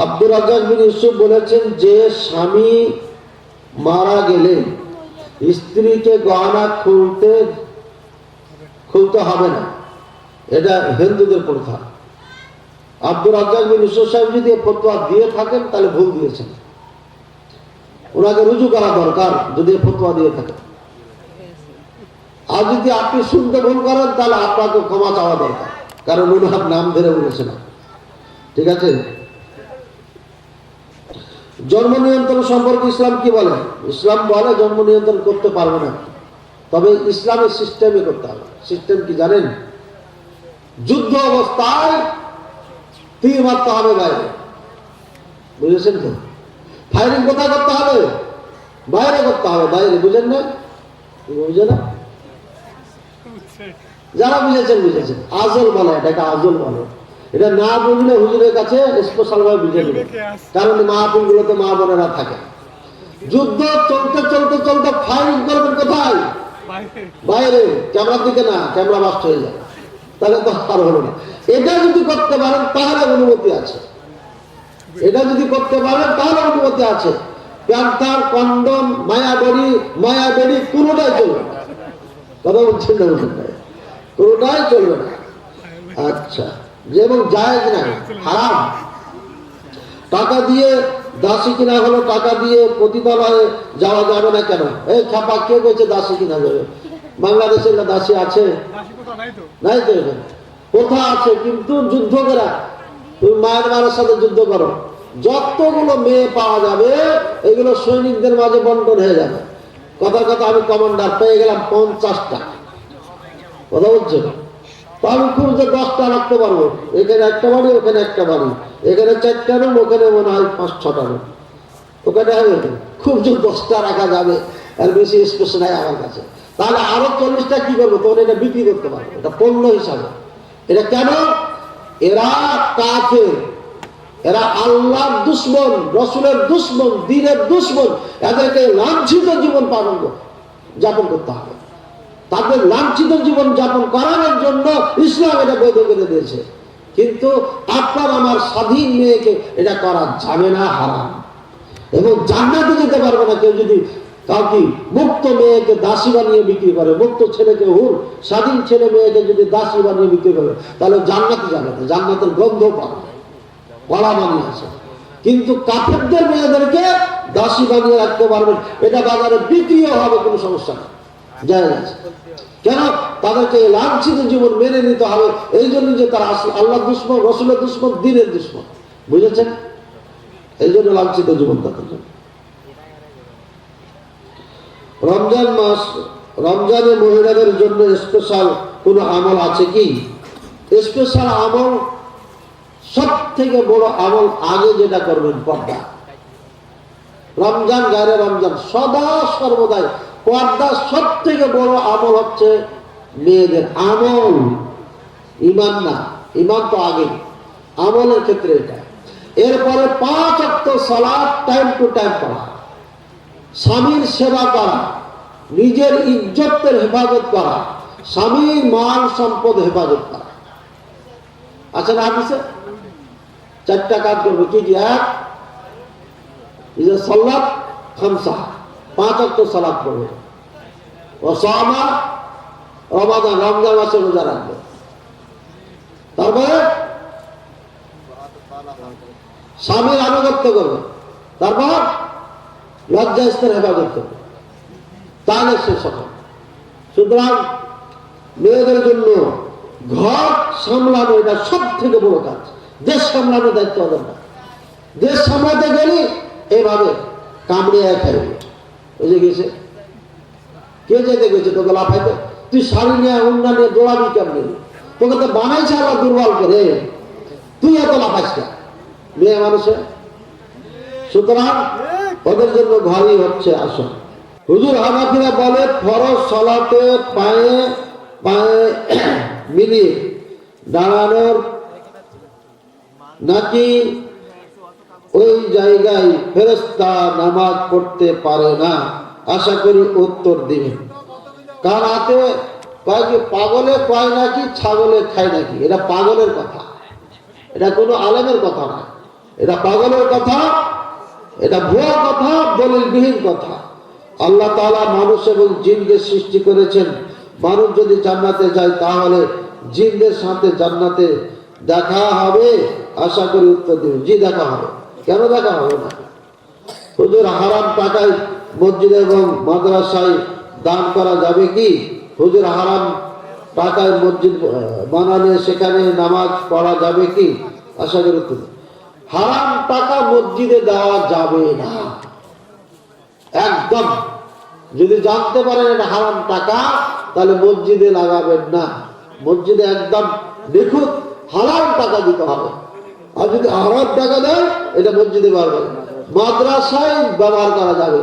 আব্দুর রাজ্জাক বিন ইউসুফ বলেছেন যে স্বামী মারা গেলে স্ত্রীকে গহনা খুলতে হবে না, এটা হিন্দুদের প্রথা। আব্দুর রাজ্জাক বিন ইউসুফ সাহেব যদি ফতোয়া দিয়ে থাকেন তাহলে ভুল দিয়েছেন, ওনাকে রুজু করা দরকার যদি ফতোয়া দিয়ে থাকেন। আর যদি আপনি শুনতে ভুল করেন তাহলে আপনাকে ক্ষমা চাওয়া দরকার, কারণ ওনার নাম ধরে বলেছে না। ঠিক আছে। জন্ম নিয়ন্ত্রণ সম্পর্কে ইসলাম কি বলে? ইসলাম বলে জন্ম নিয়ন্ত্রণ করতে পারবে না, তবে ইসলামের সিস্টেমে করতে হবে। সিস্টেম কি জানেন? যুদ্ধ অবস্থায় তীর মারতে হবে বাইরে, বুঝেছেন তো? ফায়ারিং কোথায় করতে হবে? বাইরে করতে হবে, বাইরে। বুঝেন না? বুঝে না? যারা বুঝেছেন বুঝেছেন। আজল বলে, এটাকে আজল বলে। এটা না বুঝলে হুজুরের কাছে স্পেশাল ভাবে বুঝে নেবে, কারণ মাহফিল গুলোতে মা বোনেরা থাকে। যুদ্ধ চলতে চলতে চলতে ফায়ারিং করবেন কোথায়? বাইরে। ক্যামেরার দিকে না, ক্যামেরা বাস্ট হয়ে যাবে, তাহলে তো আর হলো না। এটা যদি করতে পারেন তাহলে অনুমতি আছে, এটা যদি করতে পারেন তাহলে অনুমতি আছে। প্যান্থার, কন্ডম, মায়াবেড়ি কোনোটাই চলবে না। কথা বলছেন না? কোনোটাই চলবে না। আচ্ছা, যেমন জায়েজ নাই, হারাম। টাকা দিয়ে দাসী কিনা হলো, টাকা দিয়ে পতিতালয়ে যাওয়া যাবে না কেন? এই ছাপা কে কইছে দাসী কিনা যাবে? বাংলাদেশের না দাসী আছে? নাই তো। এখানে কোথা আছে? কিন্তু যুদ্ধ করা, তুমি মায়ের সাথে যুদ্ধ করো, যতগুলো মেয়ে পাওয়া যাবে এগুলো সৈনিকদের মাঝে বন্টন হয়ে যাবে। কথার কথা, আমি কমান্ডার পেয়ে গেলাম 50টা। কথা বলছো? তো আমি খুব যে 10টা রাখতে পারবো। এখানে একটা বাড়ি, ওখানে একটা বাড়ি, এখানে 4টা রুম, ওখানে মনে হয় 5-6টা রুম, ওখানে হবে খুব যে 10টা রাখা যাবে, আর বেশি স্পেস নাই আমার কাছে। তাহলে আরো 40টা কি করবো? তখন এটা বিক্রি করতে পারবো, এটা পণ্য হিসাবে। এটা কেন? এরা কাফের, এরা আল্লাহর দুশ্মন, রসুলের দুশ্মন, দ্বীনের দুশ্মন। এদেরকে লাঞ্ছিত জীবন যাপন করতে হবে। তাদের লাঞ্ছিত জীবন যাপন করানোর জন্য ইসলাম এটা বৈধ করে দিয়েছে। কিন্তু আপনার আমার স্বাধীন মেয়েকে এটা করা যাবে না, হারাম। এবং জান্নাতে যেতে পারবে না কেউ যদি কাউকে মুক্ত মেয়েকে দাসী বানিয়ে বিক্রি করে। মুক্ত ছেলেকে হুর, স্বাধীন ছেলে মেয়েকে যদি দাসী বানিয়ে বিক্রি করে, তাহলে জান্নাতে যাবে না, জান্নাতের গন্ধ পাবে, পড়া বানিয়ে আছে। কিন্তু কাফেরদের মেয়েদেরকে দাসী বানিয়ে রাখতে পারবেন, এটা বাজারে বিক্রিও হবে, কোনো সমস্যা নেই, জায়েজ আছে। কেন? তাদেরকে লাঞ্ছিত জীবন মেনে নিতে হবে, এই জন্য যে তারা আল্লাহ দুশ্মন, রসুলের দুশ্মন, দ্বীনের দুশ্মন। বুঝেছেন? এই জন্য লাঞ্ছিত জীবন তাদের জন্য। রমজান মাস, রমজানে মহিলাদের জন্য স্পেশাল কোন আমল আছে কি? স্পেশাল আমল, সব থেকে বড় আমল আগে যেটা করবেন, পর্দা। রমজান গায়ে রমজান সদা সর্বদাই পর্দা সব থেকে বড় আমল হচ্ছে মেয়েদের আমল। ইমান না, ইমান তো আগে, আমলের ক্ষেত্রে এটা। এরপরে 5 ওয়াক্ত সালাত টাইম টু টাইম পড়া, স্বামীর সেবা করা, নিজের ইজ্জতের হেফাজত করা, স্বামীর মাল সম্পদ হেফাজত করা। আচ্ছা না? হাদিসে 4টা কাজ করবে। কি কি? 1, ইজা সাল্লাত খামসা, 5 ওয়াক্ত সালাত পড়বে। ও সামা রমাদান, রমজান মাসে রোজা রাখবে। তারপরে স্বামীর আনুগত্য করবে। তারপর লজ্জা স্তর হেফাজত করবে, তাহলে সে সফল। সুতরাং মেয়েদের জন্য ঘর সামলানো এটা সব থেকে বড় কাজ। দেশ সামলানোর দায়িত্ব ওদের না। দেশ সামলাতে গেলে এভাবে কামড়ে খাইবে। বুঝে গেছে? কে যেতে গেছে তোকে লাফাইতে? তুই শাড়ি নিয়ে, উন্না নিয়ে দৌড়াবি কেমনি? তোকে তো বানাইছে আল্লাহ দুর্বল করে, তুই এত লাফাইস কেন? মেয়ে মানুষের। সুতরাং ওদের জন্য ঘরই হচ্ছে আসল। হুজুর হানাফিরা বলে ফরজ সালাতে পায়ে পায়ে মিলিয়ে দাঁড়ানোর নাকি ওই জায়গায় ফেরেশতা নামাজ পড়তে পারে না? আশা করি উত্তর দিবেন। কার হাতে কয় কি পাগলে কয় নাকি ছাগলে খায় নাকি? এটা পাগলের কথা, এটা কোনো আলেমের কথা না। এটা পাগলের কথা, এটা ভুয়া কথা, দলিলবিহীন কথা। আল্লাহ তাআলা মানুষ এবং জিনকে সৃষ্টি করেছেন। মানুষ যদি জান্নাতে যায় তাহলে জিনদের সাথে জান্নাতে দেখা হবে? আশা করি উত্তর দিন জি, দেখা হবে। কেন দেখা হবে না? হুজুর হারাম টাকায় মসজিদ এবং মাদ্রাসায় দান করা যাবে কি? হুজুর হারাম টাকায় মসজিদ বানালে সেখানে নামাজ পড়া যাবে কি? আশা করি উত্তর। হারাম টাকা মসজিদে দেওয়া যাবে না একদম। যদি জানতে পারেন এটা হারাম টাকা তাহলে মসজিদে লাগাবেন না। মসজিদে একদম দেখুন হালাল টাকা দিতে হবে। আর যদি হারাম টাকা দেয় এটা মসজিদে পারবে। মাদ্রাসায় ব্যবহার করা যাবে,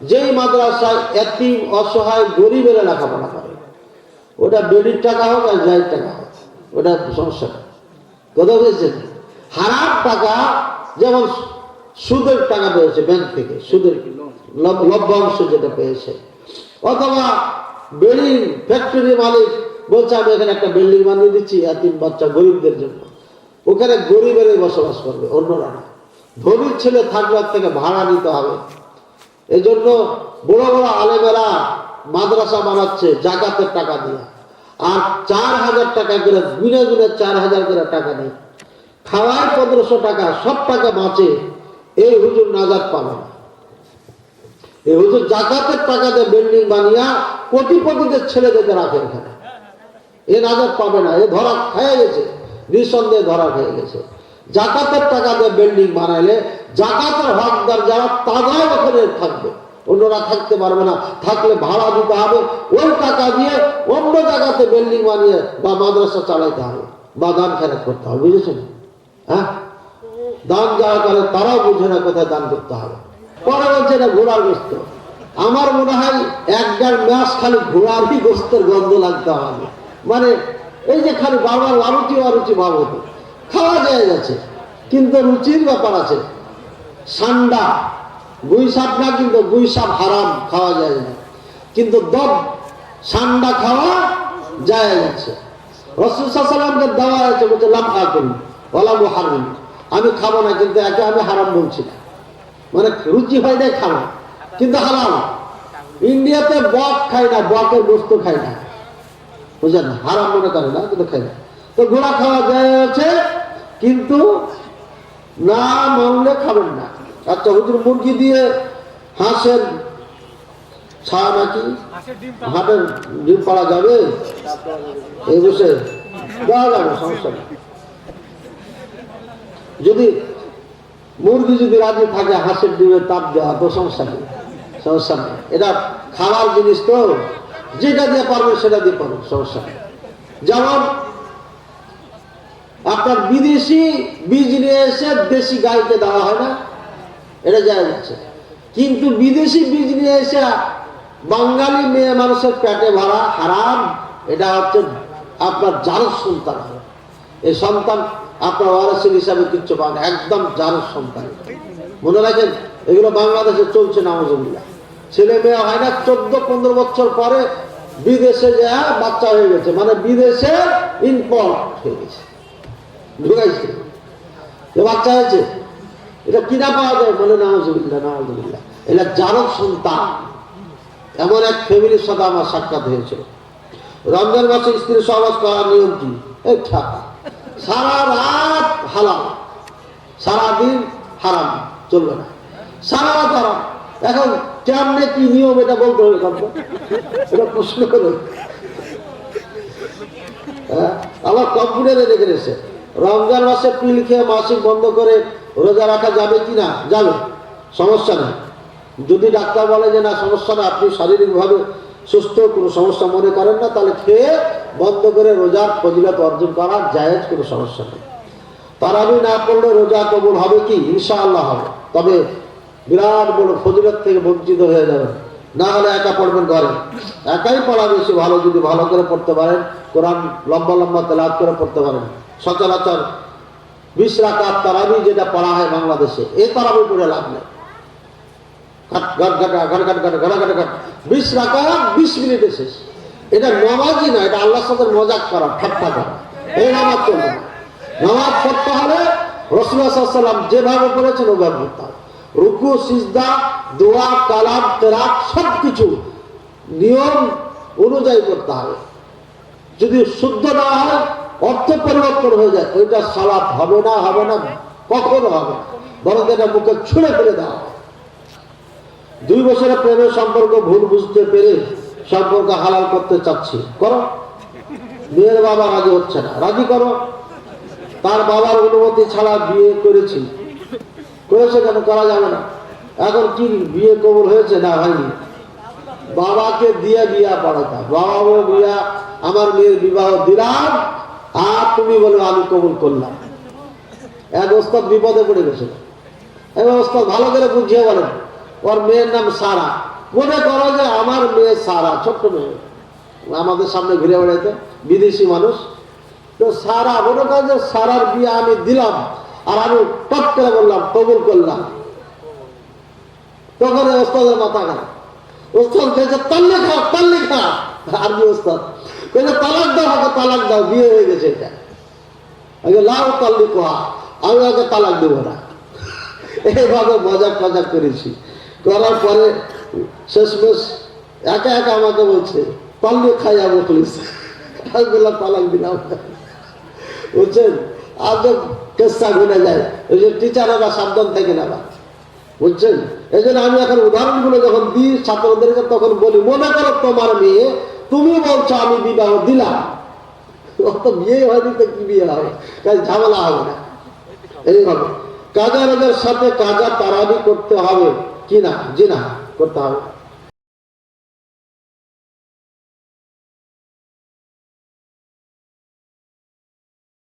যেই মাদ্রাসায় এতিম অসহায় গরিবেরা লেখাপড়া করে, ওটা বেডির টাকা হোক আর জায়ের টাকা হোক, ওটা সমস্যা না। কথা বলছেন? হারাম টাকা যেমন সুদের টাকা পেয়েছে ব্যাংক থেকে, সুদের লভ্যাংশ যেটা পেয়েছে, অথবা বিল্ডিং ফ্যাক্টরি মালিক বলছে আমি এখানে একটা বিল্ডিং বানিয়ে দিচ্ছি এতিম বাচ্চা গরিবদের জন্য, ওখানে গরিবেরাই বসবাস করবে, অন্যরা না। ধনীর ছেলে থাকলে থেকে ভাড়া নিতে হবে। এই জন্য বড় বড় আলেমেরা মাদ্রাসা বানাচ্ছে জাকাতের টাকা দিয়ে, আর 4,000 টাকা করে গুনে গুনে 4,000 করে টাকা নেই, খাওয়ায় 1500 টাকা, সব টাকা বাঁচে। এই হুজুর নাজাত পাবে না। এই হুজুর জাকাতের টাকা দিয়ে বিল্ডিং বানিয়া কোটিপতিদের ছেলেদেরকে রাখে এখানে, এ নাজাত পাবে না। এ ধরা খেয়ে গেছে, নিঃসন্দেহে ধরা খেয়ে গেছে। জাকাতের টাকা দিয়ে বিল্ডিং বানাইলে জাকাতের হকদার যারা তারাই ওখানে থাকবে, অন্যরা থাকতে পারবে না। থাকলে ভাড়া দিতে হবে, ওই টাকা দিয়ে অন্য জায়গাতে বিল্ডিং বানিয়ে বা মাদ্রাসা চালাইতে হবে বা দান খেরাত করতে হবে। বুঝেছেন? হ্যাঁ, দান যারা করে তারাও বুঝে না কোথায় দান করতে হবে। পরে বলছে না ঘোড়ার গোস্ত। আমার মনে হয় 1-1.5 মাস খালি ঘোড়ারই গোস্তের গন্ধ লাগতে হবে। মানে এই যে খালি বারবার অরুচি অরুচি ভাব হতো, খাওয়া যায় গেছে কিন্তু রুচির ব্যাপার আছে। সান্ডা গুই সাপ না, কিন্তু গুই সাপ হারাম, খাওয়া যায় না, কিন্তু দব সান্ডা খাওয়া যায় গেছে। রাসূল সাল্লাল্লাহু আলাইহি ওয়াসাল্লামকে দেওয়া হয়েছে, বলছে লাম আকুল ওয়ালা মুহাররিম, আমি খাবো না, কিন্তু একে আমি হারাম বলছি না। মানে রুচি হয় না, খাবো কিন্তু হালাল। ইন্ডিয়াতে বক খায় না, বকের গোস্ত খায় না, বুঝলেন? হারাম মনে করে না, কিন্তু খায় না। তো ঘোড়া খাওয়া যাচ্ছে, কিন্তু না মানলে খাবেন না। আচ্ছা হুজুর মুরগি দিয়ে হাঁসের ছা নাকি হাটের ডিম পাড়া যাবে? এই বসে দেওয়া যাবে, সমস্যা নেই। যদি মুরগি যদি রাজি থাকে হাঁসের ডিমের তাপ দেওয়া তো সমস্যা নেই, সমস্যা নেই। এটা খাবার জিনিস তো, যেটা দিয়ে পারবে সেটা দিয়ে পারবে, সমস্যা নেই। যেমন আপনার বিদেশি বীজ নিয়ে এসে দেশি গাইকে দেওয়া হয় না, এটা জানা যাচ্ছে। কিন্তু বিদেশি বীজ নিয়ে এসে বাঙালি মেয়ে মানুষের পেটে ভরা হারাম। এটা হচ্ছে আপনার জারজ সন্তান। এই সন্তান আপনার ওয়ারিস হিসাবে কিচ্ছু পান, একদম জারজ সন্তান। মনে রাখেন, এগুলো বাংলাদেশে চলছে নাউজুবিল্লাহ। ছেলে মেয়ে হয় না, 14-15 বছর পরে বিদেশে যায় বাচ্চা হয়ে গেছে, মানে বিদেশে ইম্পোর্ট হয়ে গেছে, ঢুকাইছে, বাচ্চা হয়েছে। এটা কিনা পাওয়া যায়, বলে নাউজুবিল্লাহ নাউজুবিল্লাহ। এটা জারজ সন্তান। এমন এক ফ্যামিলির সাথে আমার সাক্ষাৎ হয়েছিল। রমজান মাসে স্ত্রীর সহবাস করার নিয়ম কি? সারা রাত হালাল, সারাদিন হারাম, চলবে না, সারা রাত হারাম। এখন কেমনে কি নিয়ম এটা বলতে হবে, এটা প্রশ্ন করে আমার কম্পিউটারে দেখে এসে রমজান মাসে পিল খেয়ে মাসিক বন্ধ করে রোজা রাখা যাবে কি না? যাবে, সমস্যা নেই। যদি ডাক্তার বলে যে না সমস্যা না, আপনি শারীরিকভাবে সুস্থ, কোনো সমস্যা মনে করেন না, তাহলে খেয়ে বন্ধ করে রোজার ফজিলত অর্জন করার জায়েজ, কোনো সমস্যা নেই। তারাবি না পড়লে রোজা কবুল হবে কি? ইনশাআল্লাহ হবে, তবে বিরাট বড় ফজিলত থেকে বঞ্চিত হয়ে যাবেন। না হলে একা পড়বেন ঘরে, একাই পড়া বেশি ভালো। যদি ভালো করে পড়তে পারেন, কোরআন লম্বা লম্বা তেলাওয়াত করে পড়তে পারেন। সচরাচর 20 রাকাত তারাবি যেটা পড়া হয় বাংলাদেশে, এই তারাবি পড়ে লাভ নেই। 20 রাকাত 20 মিনিটে শেষ। এটা নামাজই না, এটা আল্লাহর সাথে মজাক করা, ঠাট্টা করা। এই নামাজ চলবে না। নামাজ পড়তে হলে রাসূলুল্লাহ সাল্লাল্লাহু আলাইহি ওয়াসাল্লাম যেভাবে বলেছেন ওভাবে পড়তে হবে। রুকু, সিজদা, দোয়া, কালাম, কিরাত সবকিছু নিয়ম অনুযায়ী করতে হবে। যদি শুদ্ধ না হয়, অর্থ পরিবর্তন হয়ে যায়, ওইটা সালাত হবে না, কখনো হবে না, বরং এটা মুখে ছুঁড়ে ফেলে দেওয়া হবে। 2 বছরের প্রেমের সম্পর্ক ভুল বুঝতে পেরে সম্পর্ক হালাল করতে চাচ্ছি, করো। মেয়ের বাবা রাজি হচ্ছে না, রাজি করো। তার বাবার অনুমতি ছাড়া বিয়ে করেছে কেন, করা যাবে না। এখন কি বিয়ে কবুল হয়েছে না হয়নি, বাবাকে দিয়ে বিয়া পড়াতা, বাবা বিয়া আমার মেয়ের বিবাহ দিলাম, আর তুমি বলো আমি কবুল করলাম। এক ওস্তাদ বিপদে পড়ে গেছে। এবার ওস্তাদ ভালো করে বুঝিয়ে বলেন, ওর মেয়ের নাম সারা। মনে করো যে আমার মেয়ে সারা, ছোট্ট মেয়ে, আমাদের সামনে ঘুরে বেড়াইতো, বিদেশি মানুষ। তো সারা, মনে করো যে সারার বিয়ে আমি দিলাম, আর আমি টপ করে বললাম কবুল করলাম। তখন ওস্তাদের মাথা খারাপ। ওস্তাদ কেছে তাল্লি খা, আরবি ওস্তাদ কেছে তালাক দাও, আগে তালাক দাও, বিয়ে হয়ে গেছে এটা, আগে লাও তাল্লি কোহা, আমি আগে তালাক দেবো না। এইভাবে মজাক করেছি। করার পরে শেষমেশ একা আমাকে বলছে তাল্লি খাই যাবো পুলিশ, আমি বললাম তালাক দিলাম। বুঝছেন, আর তো কেসা ঘুরে যায়, ওই যে টিচাররা সাবধান থেকে না, বুঝছেন। এই জন্য আমি এখন উদাহরণগুলো যখন দিই ছাত্রদেরকে, তখন বলি মনে করো তোমার মেয়ে, তুমি বলছো আমি বিবাহ দিলাম, অত বিয়ে হয়নি তো কি বিয়ে হবে, কাজ ঝামেলা হবে না। এইভাবে কাজা রাজার সাথে কাজা তারাবি করতে হবে কিনা, জি না করতে হবে।